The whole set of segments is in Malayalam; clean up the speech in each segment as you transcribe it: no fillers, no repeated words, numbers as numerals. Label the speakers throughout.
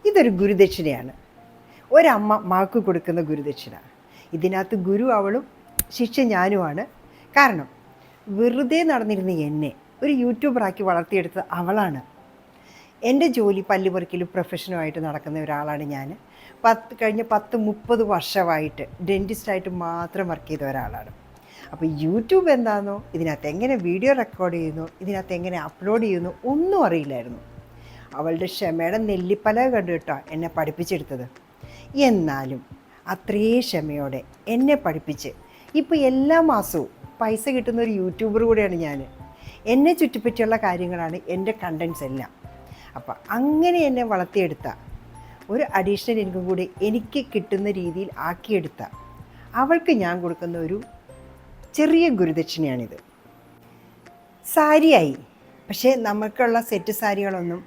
Speaker 1: ഇതൊരു ഗുരുദക്ഷിണയാണ്. ഒരമ്മ മകൾക്ക് കൊടുക്കുന്ന ഗുരുദക്ഷിണ. ഇതിനകത്ത് ഗുരു അവളും ശിഷ്യ ഞാനുമാണ്. കാരണം വെറുതെ നടന്നിരുന്ന എന്നെ ഒരു യൂട്യൂബറാക്കി വളർത്തിയെടുത്തത് അവളാണ്. എൻ്റെ ജോലി പല്ലുപറിക്കലും പ്രൊഫഷനുമായിട്ട് നടക്കുന്ന ഒരാളാണ് ഞാൻ. കഴിഞ്ഞ 10-30 വർഷമായിട്ട് ഡെൻറ്റിസ്റ്റായിട്ട് മാത്രം വർക്ക് ചെയ്ത ഒരാളാണ്. അപ്പോൾ യൂട്യൂബ് എന്താണെന്നോ, ഇതിനകത്ത് എങ്ങനെ വീഡിയോ റെക്കോർഡ് ചെയ്യുന്നു, ഇതിനകത്ത് എങ്ങനെ അപ്ലോഡ് ചെയ്യുന്നു ഒന്നും അറിയില്ലായിരുന്നു. അവളുടെ ക്ഷമയുടെ നെല്ലിപ്പലക കണ്ടു കേട്ടോ എന്നെ പഠിപ്പിച്ചെടുത്തത്. എന്നാലും അത്രയും ക്ഷമയോടെ എന്നെ പഠിപ്പിച്ച് ഇപ്പോൾ എല്ലാ മാസവും പൈസ കിട്ടുന്ന ഒരു യൂട്യൂബർ കൂടെയാണ് ഞാൻ. എന്നെ ചുറ്റിപ്പറ്റിയുള്ള കാര്യങ്ങളാണ് എൻ്റെ കണ്ടൻസ് എല്ലാം. അപ്പോൾ അങ്ങനെ എന്നെ വളർത്തിയെടുത്ത ഒരു അഡീഷണൽ ഇൻകം കൂടി എനിക്ക് കിട്ടുന്ന രീതിയിൽ ആക്കിയെടുത്ത അവൾക്ക് ഞാൻ കൊടുക്കുന്ന ഒരു ചെറിയ ഗുരുദക്ഷിണയാണിത്. സാരിയായി, പക്ഷേ നമുക്കുള്ള സെറ്റ് സാരികളൊന്നും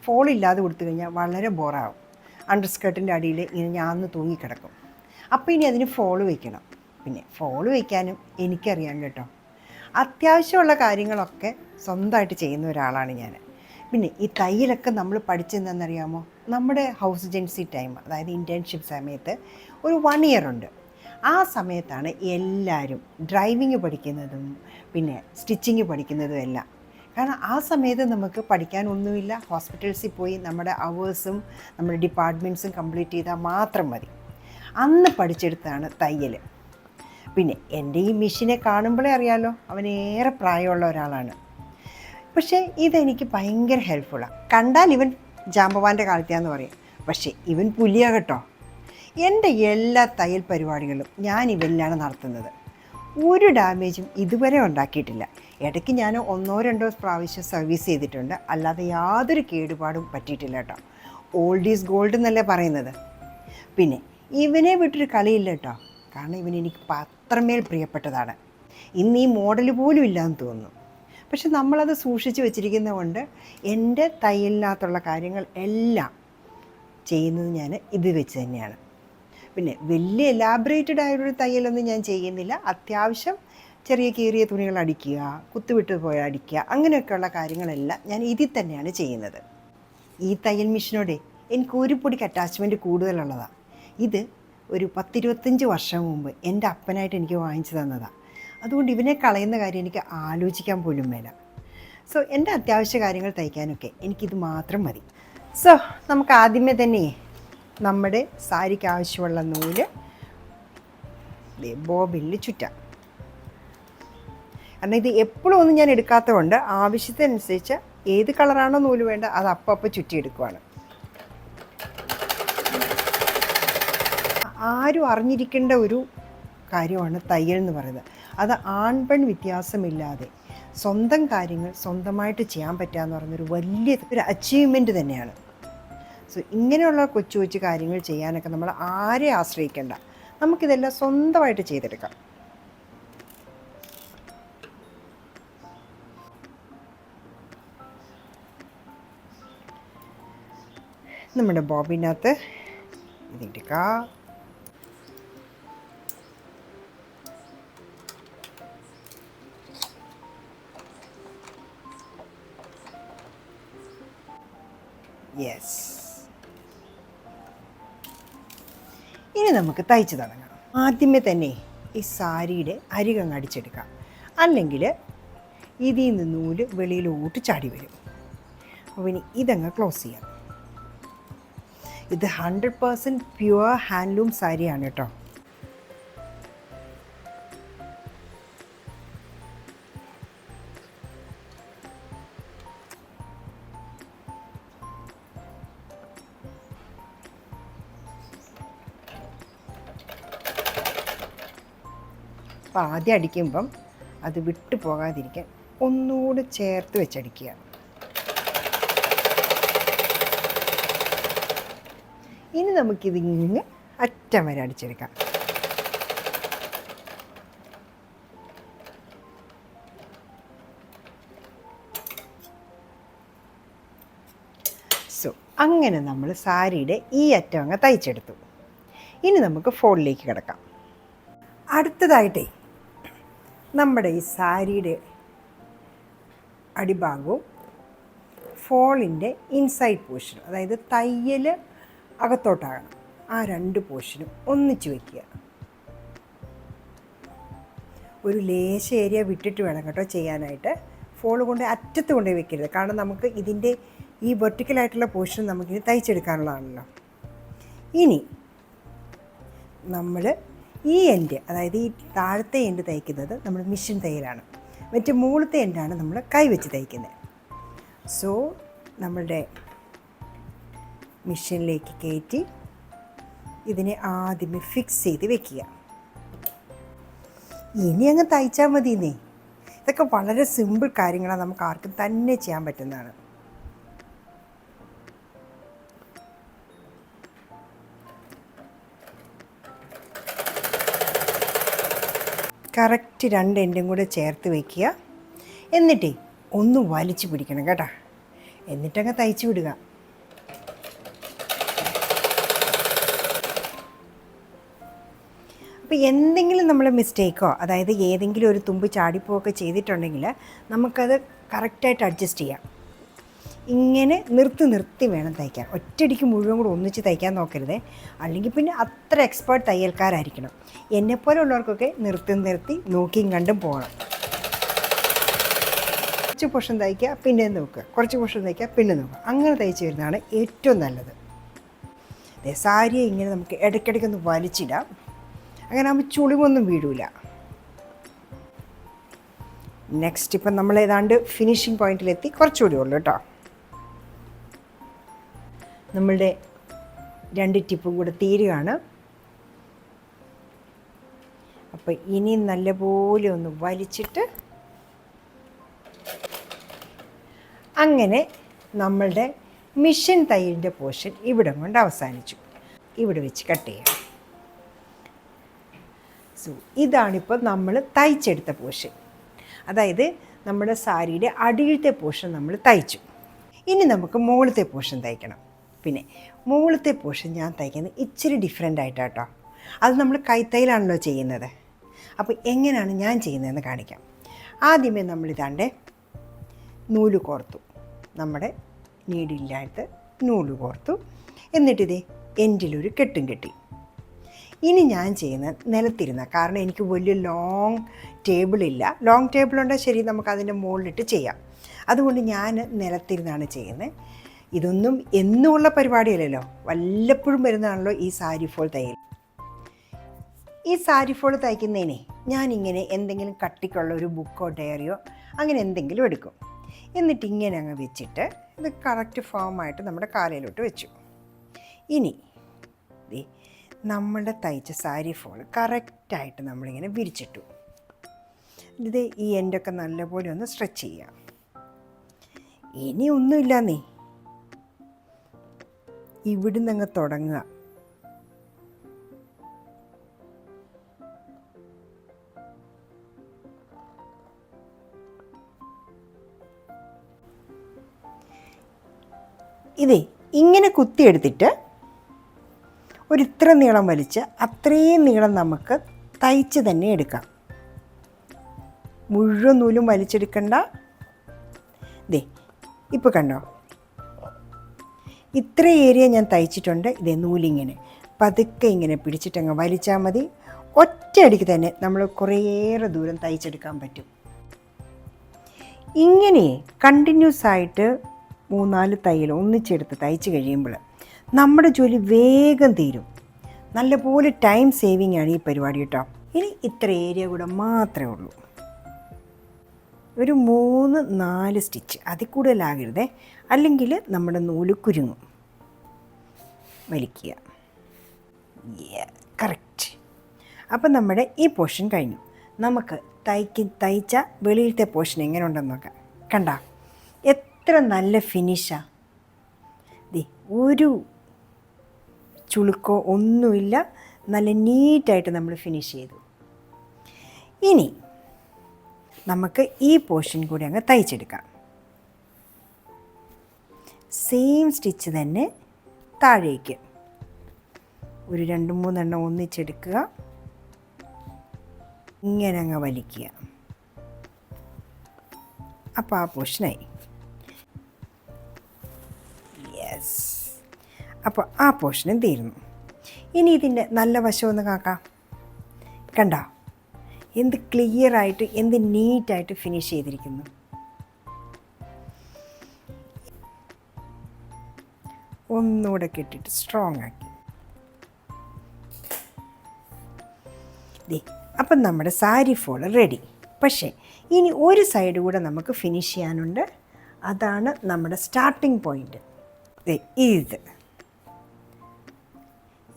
Speaker 1: ഫോളില്ലാതെ കൊടുത്തു കഴിഞ്ഞാൽ വളരെ ബോറാവും. അണ്ടർസ്കേർട്ടിൻ്റെ അടിയിൽ ഇങ്ങനെ ഞാന്ന് തൂങ്ങിക്കിടക്കും. അപ്പോൾ ഇനി അതിന് ഫോള് വയ്ക്കണം. പിന്നെ ഫോള് വയ്ക്കാനും എനിക്കറിയാം കേട്ടോ. അത്യാവശ്യമുള്ള കാര്യങ്ങളൊക്കെ സ്വന്തമായിട്ട് ചെയ്യുന്ന ഒരാളാണ് ഞാൻ. പിന്നെ ഈ തയ്യലൊക്കെ നമ്മൾ പഠിച്ചതെന്നറിയാമോ? നമ്മുടെ ഹൗസ് ഏജൻസി ടൈം, അതായത് ഇൻറ്റേൺഷിപ്പ് സമയത്ത് ഒരു 1 ഇയർ ഉണ്ട്. ആ സമയത്താണ് എല്ലാവരും ഡ്രൈവിങ് പഠിക്കുന്നതും പിന്നെ സ്റ്റിച്ചിങ് പഠിക്കുന്നതും എല്ലാം. കാരണം ആ സമയത്ത് നമുക്ക് പഠിക്കാനൊന്നുമില്ല. ഹോസ്പിറ്റൽസിൽ പോയി നമ്മുടെ അവേഴ്സും നമ്മുടെ ഡിപ്പാർട്ട്മെൻറ്റ്സും കംപ്ലീറ്റ് ചെയ്താൽ മാത്രം മതി. അന്ന് പഠിച്ചെടുത്താണ് തയ്യൽ. പിന്നെ എൻ്റെ ഈ മെഷീനെ കാണുമ്പോഴേ അറിയാമല്ലോ, അവനേറെ പ്രായമുള്ള ഒരാളാണ്. പക്ഷേ ഇതെനിക്ക് ഭയങ്കര ഹെൽപ്ഫുള്ളാണ്. കണ്ടാൽ ഇവൻ ജാമ്പവാൻ്റെ കാലത്തെയാന്ന് പറയും, പക്ഷേ ഇവൻ പുലിയാ കേട്ടോ. എൻ്റെ എല്ലാ തയ്യൽ പരിപാടികളും ഞാൻ ഇവനിലാണ് നടത്തുന്നത്. ഒരു ഡാമേജും ഇതുവരെ ഉണ്ടാക്കിയിട്ടില്ല. ഇടയ്ക്ക് ഞാൻ 1-2 പ്രാവശ്യം സർവീസ് ചെയ്തിട്ടുണ്ട്, അല്ലാതെ യാതൊരു കേടുപാടും പറ്റിയിട്ടില്ല കേട്ടോ. ഓൾഡ് ഈസ് ഗോൾഡ് എന്നല്ലേ പറയുന്നത്. പിന്നെ ഇവനെ വിട്ടൊരു കളിയില്ല കേട്ടോ. കാരണം ഇവൻ എനിക്ക് അത്രമേൽ പ്രിയപ്പെട്ടതാണ്. ഇന്ന് ഈ മോഡൽ പോലും ഇല്ലയെന്ന് തോന്നുന്നു. പക്ഷെ നമ്മളത് സൂക്ഷിച്ച് വെച്ചിരിക്കുന്നത് കൊണ്ട് എൻ്റെ തയ്യലിനകത്തുള്ള കാര്യങ്ങൾ എല്ലാം ചെയ്യുന്നത് ഞാൻ ഇത് വെച്ച് തന്നെയാണ്. പിന്നെ വലിയ എലാബറേറ്റഡ് ആയൊരു തയ്യലൊന്നും ഞാൻ ചെയ്യുന്നില്ല. അത്യാവശ്യം ചെറിയ കീറിയ തുണികൾ അടിക്കുക, കുത്തുവിട്ട് പോയി അടിക്കുക, അങ്ങനെയൊക്കെയുള്ള കാര്യങ്ങളെല്ലാം ഞാൻ ഇതിൽ തന്നെയാണ് ചെയ്യുന്നത്. ഈ തയ്യൽ മെഷീനോടെ എനിക്ക് ഒരു പൊടിക്ക് അറ്റാച്ച്മെൻറ്റ് കൂടുതലുള്ളതാണ്. ഇത് ഒരു 10-25 വർഷം മുമ്പ് എൻ്റെ അപ്പനായിട്ട് എനിക്ക് വാങ്ങിച്ചു തന്നതാണ്. അതുകൊണ്ട് ഇവനെ കളയുന്ന കാര്യം എനിക്ക് ആലോചിക്കാൻ പോലും വേണ്ട. സോ എൻ്റെ അത്യാവശ്യ കാര്യങ്ങൾ തയ്ക്കാനൊക്കെ എനിക്കിത് മാത്രം മതി. സോ നമുക്ക് ആദ്യമേ തന്നെ നമ്മുടെ സാരിക്ക് ആവശ്യമുള്ള നൂല് ബോബിനിൽ ചുറ്റാം. കാരണം ഇത് എപ്പോഴും ഒന്നും ഞാൻ എടുക്കാത്തതുകൊണ്ട് ആവശ്യത്തിനനുസരിച്ച് ഏത് കളറാണോ നൂല് വേണ്ട അത് അപ്പം ചുറ്റിയെടുക്കുവാണ്. ആരും അറിഞ്ഞിരിക്കേണ്ട ഒരു കാര്യമാണ് തയ്യൽ എന്ന് പറയുന്നത്. അത് ആൺപെൺ വ്യത്യാസമില്ലാതെ സ്വന്തം കാര്യങ്ങൾ സ്വന്തമായിട്ട് ചെയ്യാൻ പറ്റുക എന്ന് പറയുന്നൊരു വലിയ ഒരു അച്ചീവ്മെൻറ്റ് തന്നെയാണ്. സോ ഇങ്ങനെയുള്ള കൊച്ചു കൊച്ചു കാര്യങ്ങൾ ചെയ്യാനൊക്കെ നമ്മൾ ആരെ ആശ്രയിക്കേണ്ട. നമുക്കിതെല്ലാം സ്വന്തമായിട്ട് ചെയ്തെടുക്കാം. നമ്മുടെ ബോബിനകത്ത് ഇതിടുക. യെസ്, ഇനി നമുക്ക് തയ്ച്ച് തുടങ്ങാം. ആദ്യമേ തന്നെ ഈ സാരിയുടെ അരികങ്ങ് അടിച്ചെടുക്കാം, അല്ലെങ്കിൽ ഇതിൽ നിന്ന് നൂല് വെളിയിലോട്ട് ചാടി വരും. അപ്പോൾ ഇനി ഇതങ്ങ് ക്ലോസ് ചെയ്യാം. ഇത് 100% പ്യുവർ ഹാൻഡ്ലൂം സാരിയാണ് കേട്ടോ. അപ്പോൾ ആദ്യം അടിക്കുമ്പം അത് വിട്ടു പോകാതിരിക്കാൻ ഒന്നുകൂടെ ചേർത്ത് വെച്ചടിക്കുക. ഇനി നമുക്കിതിങ്ങനെ അറ്റം വരെ അടിച്ചെടുക്കാം. സോ അങ്ങനെ നമ്മൾ സാരിയുടെ ഈ അറ്റം അങ്ങ് തയ്ച്ചെടുത്തു. ഇനി നമുക്ക് ഫോളിലേക്ക് കിടക്കാം. അടുത്തതായിട്ടേ നമ്മുടെ ഈ സാരിയുടെ അടിഭാഗവും ഫോളിൻ്റെ ഇൻസൈഡ് പോർഷൻ, അതായത് തയ്യൽ അകത്തോട്ടാകണം. ആ 2 പോർഷനും ഒന്നിച്ച് വയ്ക്കുക. ഒരു ലേശ ഏരിയ വിട്ടിട്ട് വേണം കേട്ടോ ചെയ്യാനായിട്ട്. ഫോള് കൊണ്ട് അറ്റത്ത് കൊണ്ടുപോയി വെക്കരുത്, കാരണം നമുക്ക് ഇതിൻ്റെ ഈ വെർട്ടിക്കലായിട്ടുള്ള പോർഷൻ നമുക്കിനി തയ്ച്ചെടുക്കാനുള്ളതാണല്ലോ. ഇനി നമ്മൾ ഈ എൻഡ്, അതായത് ഈ താഴത്തെ എൻഡ് തയ്ക്കുന്നത് നമ്മൾ മിഷൻ തയ്യലാണ്. മറ്റേ മുകളിലത്തെ എൻഡാണ് നമ്മൾ കൈവച്ച് തയ്ക്കുന്നത്. സോ നമ്മളുടെ മിഷനിലേക്ക് കയറ്റി ഇതിനെ ആദ്യമേ ഫിക്സ് ചെയ്ത് വെക്കുക. ഇനി അങ്ങ് തയ്ച്ചാൽ മതിയെന്നേ. ഇതൊക്കെ വളരെ സിമ്പിൾ കാര്യങ്ങളാണ്, നമുക്ക് ആർക്കും തന്നെ ചെയ്യാൻ പറ്റുന്നതാണ്. കറക്റ്റ് 2 എൻഡും കൂടെ ചേർത്ത് വയ്ക്കുക. എന്നിട്ടേ ഒന്ന് വലിച്ചു പിടിക്കണം കേട്ടോ. എന്നിട്ടങ്ങ് തയ്ച്ചു വിടുക. അപ്പോൾ എന്തെങ്കിലും നമ്മൾ മിസ്റ്റേക്കോ, അതായത് ഏതെങ്കിലും ഒരു തുമ്പ് ചാടിപ്പോവൊക്കെ ചെയ്തിട്ടുണ്ടെങ്കിൽ നമുക്കത് കറക്റ്റായിട്ട് അഡ്ജസ്റ്റ് ചെയ്യാം. ഇങ്ങനെ നിർത്തി വേണം തയ്ക്കാൻ. ഒറ്റയടിക്ക് മുഴുവൻ കൂടെ ഒന്നിച്ച് തയ്ക്കാൻ നോക്കരുത്, അല്ലെങ്കിൽ പിന്നെ അത്ര എക്സ്പേർട്ട് തയ്യൽക്കാരായിരിക്കണം. എന്നെപ്പോലെ ഉള്ളവർക്കൊക്കെ നിർത്തി നോക്കിയും കണ്ടും പോകണം. കുറച്ച് പോർഷൻ തയ്ക്കുക, പിന്നെ നോക്കുക, കുറച്ച് പോർഷൻ തയ്ക്കുക, പിന്നെ നോക്കുക. അങ്ങനെ തയ്ച്ച് വരുന്നതാണ് ഏറ്റവും നല്ലത്. അതെ, സാരിയെ ഇങ്ങനെ നമുക്ക് ഇടയ്ക്കിടയ്ക്കൊന്ന് വലിച്ചിടാം. അങ്ങനെ ആകുമ്പോൾ ചുളിവൊന്നും വീഴില്ല. നെക്സ്റ്റ് ഇപ്പം നമ്മൾ ഏതാണ്ട് ഫിനിഷിംഗ് പോയിന്റിലെത്തി. കുറച്ചുകൂടി ഉള്ളൂ കേട്ടോ. നമ്മളുടെ 2 ടിപ്പും കൂടെ തീരുകയാണ്. അപ്പോൾ ഇനി നല്ലപോലെ ഒന്ന് വലിച്ചിട്ട് അങ്ങനെ നമ്മളുടെ മിഷൻ തയ്യലിൻ്റെ പോർഷൻ ഇവിടെ കൊണ്ട് അവസാനിച്ചു. ഇവിടെ വെച്ച് കട്ട് ചെയ്യാം. സോ ഇതാണിപ്പോൾ നമ്മൾ തയ്ച്ചെടുത്ത പോർഷൻ. അതായത് നമ്മുടെ സാരിയുടെ അടിയിലത്തെ പോർഷൻ നമ്മൾ തയ്ച്ചു. ഇനി നമുക്ക് മുകളിലത്തെ പോർഷൻ തയ്ക്കണം. പിന്നെ മുകളിലത്തെ പോർഷൻ ഞാൻ തയ്ക്കുന്നത് ഇച്ചിരി ഡിഫറെൻ്റ് ആയിട്ടാട്ടോ. അത് നമ്മൾ കൈത്തയ്യലാണല്ലോ ചെയ്യുന്നത്. അപ്പോൾ എങ്ങനെയാണ് ഞാൻ ചെയ്യുന്നതെന്ന് കാണിക്കാം. ആദ്യമേ നമ്മളിതാണ്ട് നൂല് കോർത്തു. നമ്മുടെ നീഡില്ലായിട്ട് നൂല് കോർത്തു. എന്നിട്ടിതേ എൻഡിലൊരു കെട്ടും കെട്ടി. ഇനി ഞാൻ ചെയ്യുന്നത് നിലത്തിരുന്ന, കാരണം എനിക്ക് വലിയ ലോങ് ടേബിളില്ല. ലോങ് ടേബിളുണ്ടെങ്കിൽ ശരി, നമുക്കതിൻ്റെ മുകളിലിട്ട് ചെയ്യാം. അതുകൊണ്ട് ഞാൻ നിലത്തിരുന്നാണ് ചെയ്യുന്നത്. ഇതൊന്നും എന്നുമുള്ള പരിപാടിയല്ലല്ലോ, വല്ലപ്പോഴും വരുന്നതാണല്ലോ ഈ സാരി ഫോൾ തയ്യൽ. ഈ സാരി ഫോൾ തയ്ക്കുന്നതിനെ ഞാനിങ്ങനെ എന്തെങ്കിലും കട്ടിക്കുള്ള ഒരു ബുക്കോ ഡയറിയോ അങ്ങനെ എന്തെങ്കിലും എടുക്കും. എന്നിട്ട് ഇങ്ങനെ അങ്ങ് വെച്ചിട്ട് ഇത് കറക്റ്റ് ഫോമായിട്ട് നമ്മുടെ കാലയിലോട്ട് വെച്ചു. ഇനി നമ്മളുടെ തയ്ച്ച സാരി ഫോൾ കറക്റ്റായിട്ട് നമ്മളിങ്ങനെ വിരിച്ചിട്ടു. ഇത് ഈ എൻഡൊക്കെ നല്ലപോലെ ഒന്ന് സ്ട്രെച്ച് ചെയ്യാം. ഇനി ഒന്നുമില്ലെന്നേ, ഇവിടുന്ന് അങ്ങ് തുടങ്ങുക. ഇതേ ഇങ്ങനെ കുത്തിയെടുത്തിട്ട് ഇത്ര നീളം വലിച്ച് അത്രയും നീളം നമുക്ക് തയ്ച്ച് തന്നെ എടുക്കാം. മുഴുവൻ നൂലും വലിച്ചെടുക്കണ്ട. ഇതേ ഇപ്പോൾ കണ്ടോ, ഇത്ര ഏരിയ ഞാൻ തയ്ച്ചിട്ടുണ്ട്. ഇതേ നൂലിങ്ങനെ പതുക്കെ ഇങ്ങനെ പിടിച്ചിട്ടങ്ങ് വലിച്ചാൽ മതി. ഒറ്റയടിക്ക് തന്നെ നമ്മൾ കുറേയേറെ ദൂരം തയ്ച്ചെടുക്കാൻ പറ്റും. ഇങ്ങനെ കണ്ടിന്യൂസ് ആയിട്ട് 3-4 തയ്യൽ ഒന്നിച്ചെടുത്ത് തയ്ച്ച് കഴിയുമ്പോൾ നമ്മുടെ ജോലി വേഗം തീരും. നല്ലപോലെ ടൈം സേവിങ് ആണ് ഈ പരിപാടി കേട്ടോ. ഇനി ഇത്ര ഏരിയ കൂടെ മാത്രമേ ഉള്ളൂ. ഒരു 3-4 സ്റ്റിച്ച്, അതിൽ കൂടുതലാകരുതേ, അല്ലെങ്കിൽ നമ്മുടെ നൂല് കുരുങ്ങും. വലിക്കുക. കറക്റ്റ്. അപ്പം നമ്മുടെ ഈ പോർഷൻ കഴിഞ്ഞു. നമുക്ക് തയ്ച്ച വെളിയിലത്തെ പോർഷൻ എങ്ങനെ ഉണ്ടെന്ന് നോക്കാം. കണ്ട എത്ര നല്ല ഫിനിഷാണ്. ഒരു ചുളുക്കോ ഒന്നുമില്ല, നല്ല നീറ്റായിട്ട് നമ്മൾ ഫിനിഷ് ചെയ്തു. ഇനി നമുക്ക് ഈ പോർഷൻ കൂടി അങ്ങ് തയ്ച്ചെടുക്കാം. സെയിം സ്റ്റിച്ച് തന്നെ താഴേക്ക് ഒരു 2-3 എണ്ണം ഒന്നിച്ചെടുക്കുക. ഇങ്ങനെ അങ്ങ് വലിക്കുക. അപ്പോൾ ആ പോർഷനായി. യെസ്. അപ്പോൾ ആ പോർഷനും തീർന്നു. ഇനി ഇതിൻ്റെ നല്ല വശമൊന്ന് കാക്കാം. കണ്ടോ എന്ത് ക്ലിയറായിട്ട് എന്ത് നീറ്റായിട്ട് ഫിനിഷ് ചെയ്തിരിക്കുന്നു. ഒന്നുകൂടെ കെട്ടിയിട്ട് സ്ട്രോങ് ആക്കി. അപ്പം നമ്മുടെ സാരി ഫോൾ റെഡി. പക്ഷേ ഇനി ഒരു സൈഡ് കൂടെ നമുക്ക് ഫിനിഷ് ചെയ്യാനുണ്ട്. അതാണ് നമ്മുടെ സ്റ്റാർട്ടിംഗ് പോയിൻ്റ്. ഇത്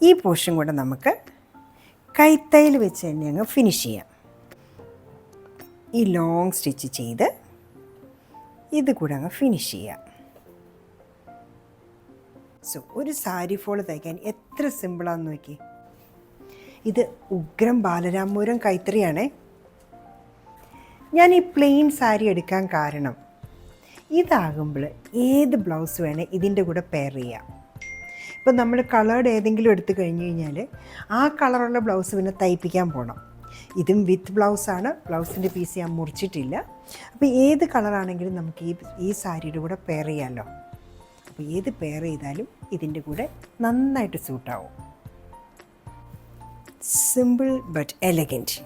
Speaker 1: ഈ പോർഷൻ കൂടെ നമുക്ക് കൈത്തയ്യൽ വെച്ച് തന്നെ അങ്ങ് ഫിനിഷ് ചെയ്യാം. ഈ ലോങ് സ്റ്റിച്ച് ചെയ്ത് ഇത് കൂടെ അങ്ങ് ഫിനിഷ് ചെയ്യാം. സോ ഒരു സാരി ഫോൾ തയ്ക്കാൻ എത്ര സിമ്പിളാണെന്ന് നോക്കി. ഇത് ഉഗ്രം ബാലരാമപുരം കൈത്തറിയാണേ. ഞാൻ ഈ പ്ലെയിൻ സാരി എടുക്കാൻ കാരണം ഇതാകുമ്പോൾ ഏത് ബ്ലൗസ് വേണേൽ ഇതിൻ്റെ കൂടെ പെയർ ചെയ്യാം. ഇപ്പം നമ്മൾ കളേർഡ് ഏതെങ്കിലും എടുത്തു കഴിഞ്ഞ് കഴിഞ്ഞാൽ ആ കളറുള്ള ബ്ലൗസ് പിന്നെ തയ്പ്പിക്കാൻ പോകണം. ഇതും വിത്ത് ബ്ലൗസാണ്. ബ്ലൗസിൻ്റെ പീസ് ഞാൻ മുറിച്ചിട്ടില്ല. അപ്പോൾ ഏത് കളറാണെങ്കിലും നമുക്ക് ഈ സാരിയുടെ കൂടെ പെയർ ചെയ്യാമല്ലോ. അപ്പോൾ ഏത് പെയർ ചെയ്താലും ഇതിൻ്റെ കൂടെ നന്നായിട്ട് സൂട്ടാവും. Simple but elegant.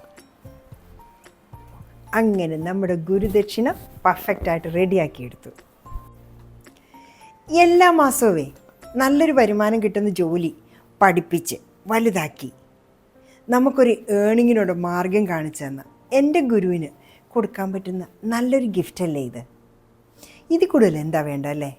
Speaker 1: അങ്ങനെ നമ്മുടെ ഗുരുദക്ഷിണ പെർഫെക്റ്റായിട്ട് റെഡിയാക്കിയെടുത്തു. എല്ലാ മാസവും നല്ലൊരു വരുമാനം കിട്ടുന്ന ജോലി പഠിപ്പിച്ച് വലുതാക്കി നമുക്കൊരു ഏണിങ്ങിനോട് മാർഗം കാണിച്ചു തന്ന എൻ്റെ ഗുരുവിന് കൊടുക്കാൻ പറ്റുന്ന നല്ലൊരു ഗിഫ്റ്റല്ലേ ഇത്. ഇതിൽ കൂടുതൽ എന്താ വേണ്ട അല്ലേ?